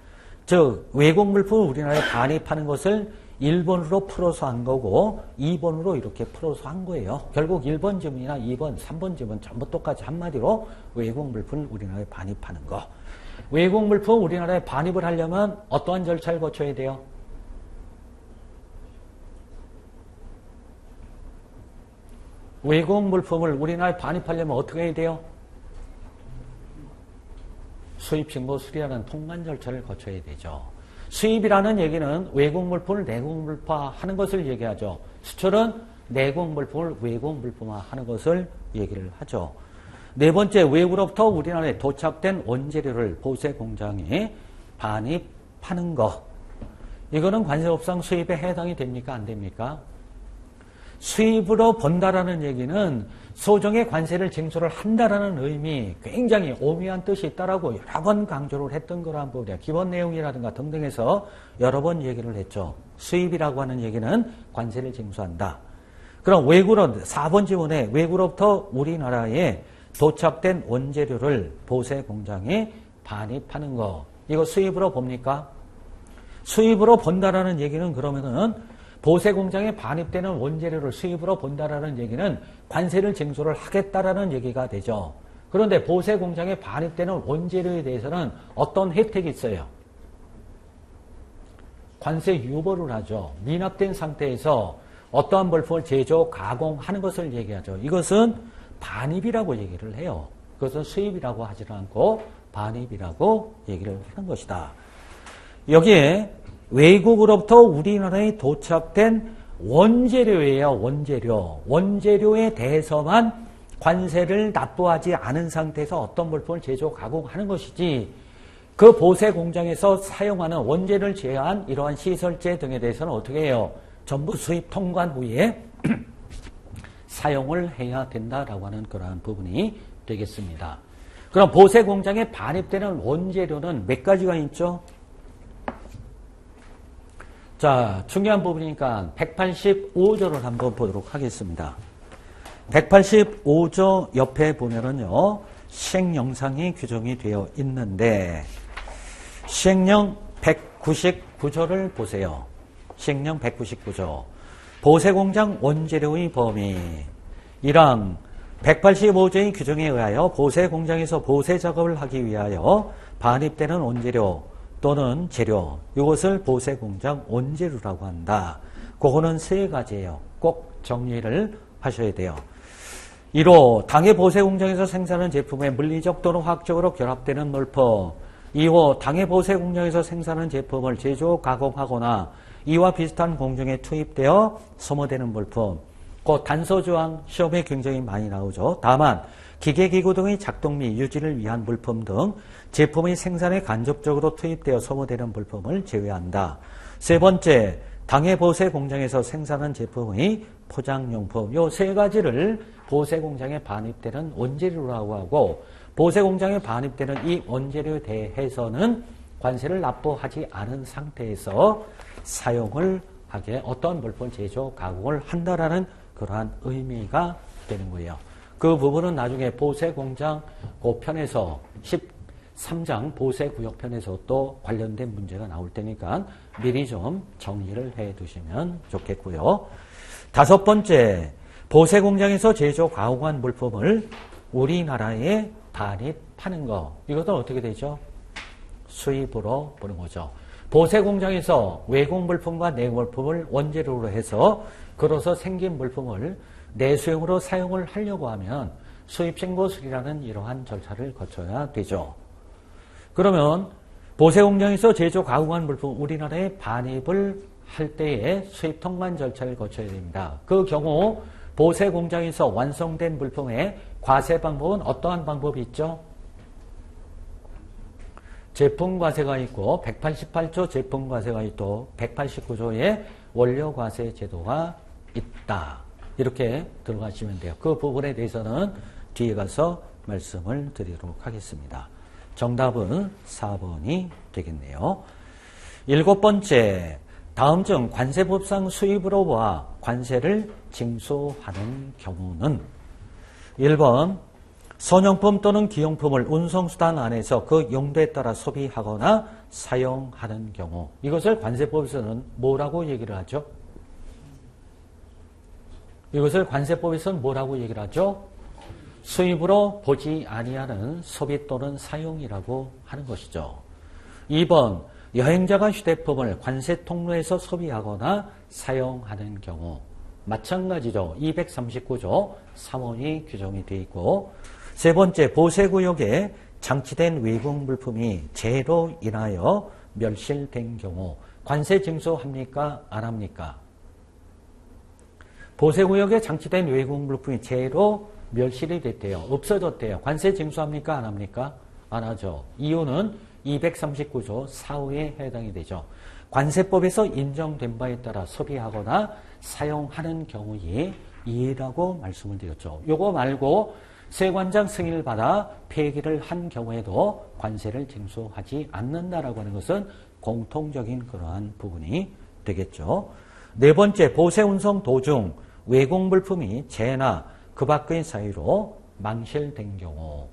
즉 외국 물품을 우리나라에 반입하는 것을 1번으로 풀어서 한 거고 2번으로 이렇게 풀어서 한 거예요. 결국 1번 지문이나 2번, 3번 지문 전부 똑같이 한마디로 외국 물품을 우리나라에 반입하는 거. 외국 물품 우리나라에 반입을 하려면 어떠한 절차를 거쳐야 돼요? 외국 물품을 우리나라에 반입하려면 어떻게 해야 돼요? 수입신고 수리하는 통관 절차를 거쳐야 되죠. 수입이라는 얘기는 외국 물품을 내국 물품화하는 것을 얘기하죠. 수출은 내국 물품을 외국 물품화하는 것을 얘기를 하죠. 네 번째, 외국으로부터 우리나라에 도착된 원재료를 보세 공장에 반입하는 것. 이거는 관세법상 수입에 해당이 됩니까? 안 됩니까? 수입으로 번다라는 얘기는 소정의 관세를 징수를 한다라는 의미, 굉장히 오묘한 뜻이 있다라고 여러 번 강조를 했던 거란 부분이야. 기본 내용이라든가 등등해서 여러 번 얘기를 했죠. 수입이라고 하는 얘기는 관세를 징수한다. 그럼 외국으로 4번 지문에 외국으로부터 우리나라에 도착된 원재료를 보세 공장에 반입하는 거. 이거 수입으로 봅니까? 수입으로 본다라는 얘기는 그러면은 보세 공장에 반입되는 원재료를 수입으로 본다라는 얘기는 관세를 징수를 하겠다라는 얘기가 되죠. 그런데 보세 공장에 반입되는 원재료에 대해서는 어떤 혜택이 있어요? 관세 유보를 하죠. 미납된 상태에서 어떠한 물품을 제조, 가공하는 것을 얘기하죠. 이것은 반입이라고 얘기를 해요. 그것은 수입이라고 하지는 않고 반입이라고 얘기를 하는 것이다. 여기에 외국으로부터 우리나라에 도착된 원재료예요. 원재료. 원재료에 대해서만 관세를 납부하지 않은 상태에서 어떤 물품을 제조, 가공하는 것이지 그 보세 공장에서 사용하는 원재료를 제외한 이러한 시설재 등에 대해서는 어떻게 해요? 전부 수입 통관 후에 사용을 해야 된다라고 하는 그러한 부분이 되겠습니다. 그럼 보세 공장에 반입되는 원재료는 몇 가지가 있죠? 자, 중요한 부분이니까 185조를 한번 보도록 하겠습니다. 185조 옆에 보면은요, 시행령상이 규정이 되어 있는데, 시행령 199조를 보세요. 시행령 199조. 보세공장 원재료의 범위. 1항 185조의 규정에 의하여 보세공장에서 보세 작업을 하기 위하여 반입되는 원재료, 또는 재료, 이것을 보세공장 원재료라고 한다. 그거는 세 가지예요. 꼭 정리를 하셔야 돼요. 1호, 당해 보세공장에서 생산하는 제품에 물리적 또는 화학적으로 결합되는 물품. 2호 당해 보세 공장에서 생산한 제품을 제조 가공하거나 이와 비슷한 공정에 투입되어 소모되는 물품. 그 단서조항 시험에 굉장히 많이 나오죠. 다만 기계기구 등의 작동 및 유지를 위한 물품 등 제품의 생산에 간접적으로 투입되어 소모되는 물품을 제외한다. 세 번째, 당해 보세 공장에서 생산한 제품의 포장용품. 요 세 가지를 보세 공장에 반입되는 원재료라고 하고, 보세 공장에 반입되는 이 원재료에 대해서는 관세를 납부하지 않은 상태에서 사용을 하게 어떤 물품 제조 가공을 한다라는 그러한 의미가 되는 거예요. 그 부분은 나중에 보세공장 그 편에서 13장 보세구역편에서 또 관련된 문제가 나올 테니까 미리 좀 정리를 해 두시면 좋겠고요. 다섯 번째, 보세공장에서 제조 가공한 물품을 우리나라에 반입하는 거. 이것은 어떻게 되죠? 수입으로 보는 거죠. 보세공장에서 외국 물품과 내국 물품을 원재료로 해서 걸어서 생긴 물품을 내수용으로 사용을 하려고 하면 수입신고술이라는 이러한 절차를 거쳐야 되죠. 그러면 보세공장에서 제조 가공한 물품 우리나라에 반입을 할 때에 수입통관 절차를 거쳐야 됩니다. 그 경우 보세공장에서 완성된 물품의 과세 방법은 어떠한 방법이 있죠? 제품과세가 있고 188조 제품과세가 있고 189조의 원료과세 제도가 있다. 이렇게 들어가시면 돼요. 그 부분에 대해서는 뒤에 가서 말씀을 드리도록 하겠습니다. 정답은 4번이 되겠네요. 일곱 번째, 다음 중 관세법상 수입으로와 관세를 징수하는 경우는 1번 선용품 또는 기용품을 운송수단 안에서 그 용도에 따라 소비하거나 사용하는 경우. 이것을 관세법에서는 뭐라고 얘기를 하죠? 이것을 관세법에서는 뭐라고 얘기를 하죠? 수입으로 보지 아니하는 소비 또는 사용이라고 하는 것이죠. 2번 여행자가 휴대폰을 관세 통로에서 소비하거나 사용하는 경우. 마찬가지죠. 239조 3원이 규정이 되어 있고, 세 번째, 보세구역에 장치된 외국 물품이 재해로 인하여 멸실된 경우 관세 징수합니까? 안 합니까? 보세구역에 장치된 외국 물품이 재해로 멸실이 됐대요. 없어졌대요. 관세 징수합니까? 안 합니까? 안 하죠. 이유는 239조 4호에 해당이 되죠. 관세법에서 인정된 바에 따라 소비하거나 사용하는 경우에 이해라고 말씀을 드렸죠. 요거 말고 세관장 승인을 받아 폐기를 한 경우에도 관세를 징수하지 않는다라고 하는 것은 공통적인 그러한 부분이 되겠죠. 네 번째, 보세 운송 도중 외국 물품이 재해나 그 밖의 사유로 망실된 경우.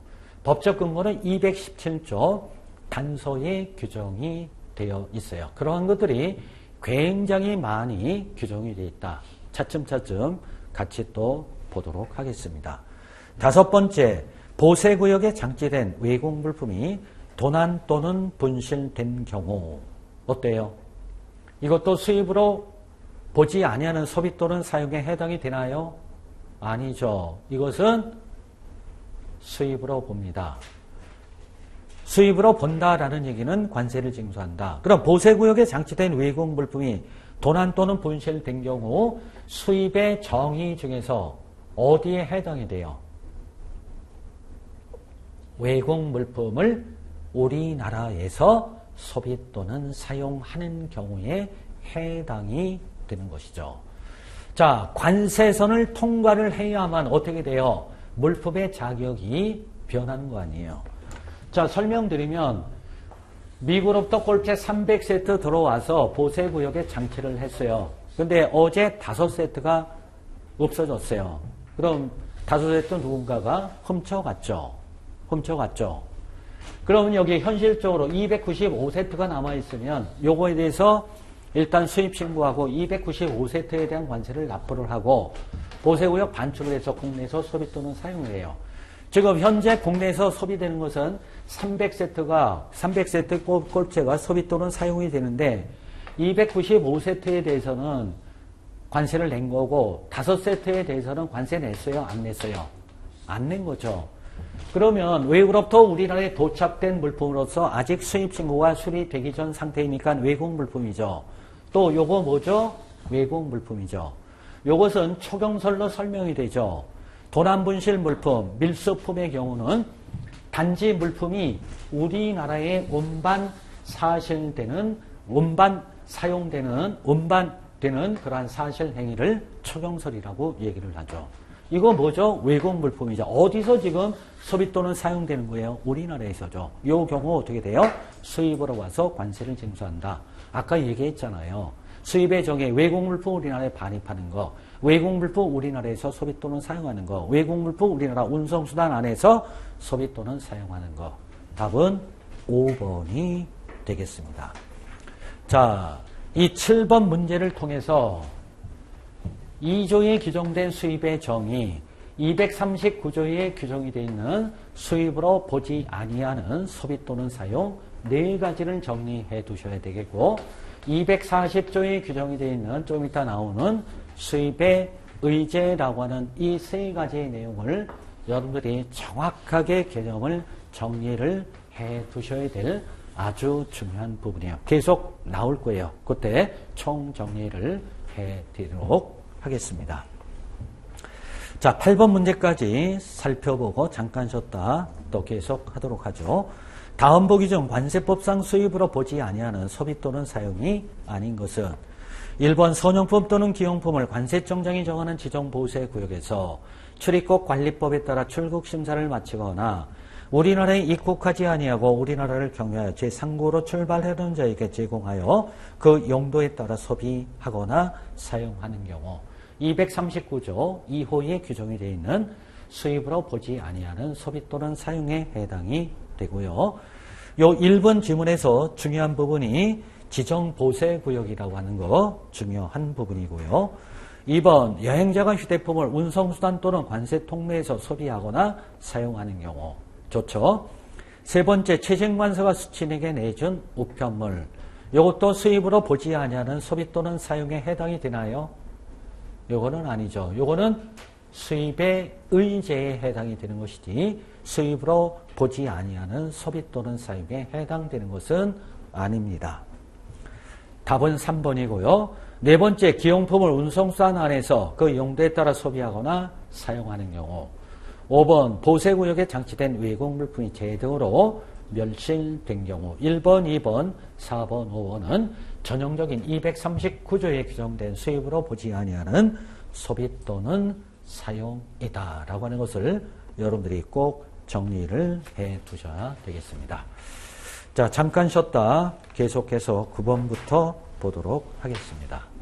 법적 근거는 217조 단서에 규정이 되어 있어요. 그러한 것들이 굉장히 많이 규정이 되어 있다. 차츰차츰 같이 또 보도록 하겠습니다. 다섯 번째, 보세구역에 장치된 외국 물품이 도난 또는 분실된 경우. 어때요? 이것도 수입으로 보지 아니하는 소비 또는 사용에 해당이 되나요? 아니죠. 이것은 수입으로 봅니다. 수입으로 본다라는 얘기는 관세를 징수한다. 그럼 보세구역에 장치된 외국 물품이 도난 또는 분실된 경우 수입의 정의 중에서 어디에 해당이 돼요? 외국 물품을 우리나라에서 소비 또는 사용하는 경우에 해당이 되는 것이죠. 자, 관세선을 통과를 해야만 어떻게 돼요? 물품의 자격이 변하는 거 아니에요. 자, 설명드리면 미국으로부터 골프 300세트 들어와서 보세구역에 장치를 했어요. 근데 어제 5세트가 없어졌어요. 그럼 5세트 누군가가 훔쳐갔죠. 그러면 여기 현실적으로 295세트가 남아있으면 요거에 대해서 일단 수입 신고하고 295세트에 대한 관세를 납부를 하고 보세구역 반출을 해서 국내에서 소비 또는 사용을 해요. 지금 현재 국내에서 소비되는 것은 300세트 골프채가 소비 또는 사용이 되는데 295세트에 대해서는 관세를 낸 거고 5세트에 대해서는 관세 냈어요? 안 냈어요? 안 낸 거죠. 그러면 외국으로부터 우리나라에 도착된 물품으로서 아직 수입 신고가 수리되기 전 상태이니까 외국 물품이죠. 또 요거 뭐죠? 외국 물품이죠. 요것은 초경설로 설명이 되죠. 도난분실 물품, 밀수품의 경우는 단지 물품이 우리나라에 운반 사실되는, 운반되는 그러한 사실 행위를 초경설이라고 얘기를 하죠. 이거 뭐죠? 외국 물품이죠. 어디서 지금 소비 또는 사용되는 거예요? 우리나라에서죠. 이 경우 어떻게 돼요? 수입으로 와서 관세를 징수한다. 아까 얘기했잖아요. 수입의 정의, 외국 물품 우리나라에 반입하는 거, 외국 물품 우리나라에서 소비 또는 사용하는 거, 외국 물품 우리나라 운송수단 안에서 소비 또는 사용하는 거. 답은 5번이 되겠습니다. 자, 이 7번 문제를 통해서 2조에 규정된 수입의 정의, 239조에 규정이 되어 있는 수입으로 보지 아니하는 소비 또는 사용 4가지를 정리해 두셔야 되겠고, 240조에 규정이 되어 있는 좀 이따 나오는 수입의 의제라고 하는 이 3가지의 내용을 여러분들이 정확하게 개념을 정리를 해 두셔야 될 아주 중요한 부분이에요. 계속 나올 거예요. 그때 총 정리를 해 드리도록 하겠습니다. 자, 8번 문제까지 살펴보고 잠깐 쉬었다 또 계속 하도록 하죠. 다음 보기 중 관세법상 수입으로 보지 아니하는 소비 또는 사용이 아닌 것은 1번 선용품 또는 기용품을 관세청장이 정하는 지정보세구역에서 출입국 관리법에 따라 출국 심사를 마치거나 우리나라에 입국하지 아니하고 우리나라를 경유하여 제3국으로 출발하던 자에게 제공하여 그 용도에 따라 소비하거나 사용하는 경우 239조 2호에 규정이 되어 있는 수입으로 보지 아니하는 소비 또는 사용에 해당이 되고요. 요 1번 지문에서 중요한 부분이 지정보세구역이라고 하는 거 중요한 부분이고요. 2번 여행자가 휴대폰을 운송수단 또는 관세 통로에서 소비하거나 사용하는 경우 좋죠. 세 번째 채증관서가 수취인에게 내준 우편물 이것도 수입으로 보지 아니하는 소비 또는 사용에 해당이 되나요? 요거는 아니죠. 요거는 수입의 의제에 해당이 되는 것이지 수입으로 보지 아니하는 소비 또는 사용에 해당되는 것은 아닙니다. 답은 3번이고요. 네 번째 기용품을 운송수단 안에서 그 용도에 따라 소비하거나 사용하는 경우 5번 보세구역에 장치된 외국 물품이 제등으로 멸실된 경우 1번, 2번, 4번, 5번은 전형적인 239조에 규정된 수입으로 보지 아니하는 소비 또는 사용이다 라고 하는 것을 여러분들이 꼭 정리를 해 두셔야 되겠습니다. 자, 잠깐 쉬었다 계속해서 9번부터 보도록 하겠습니다.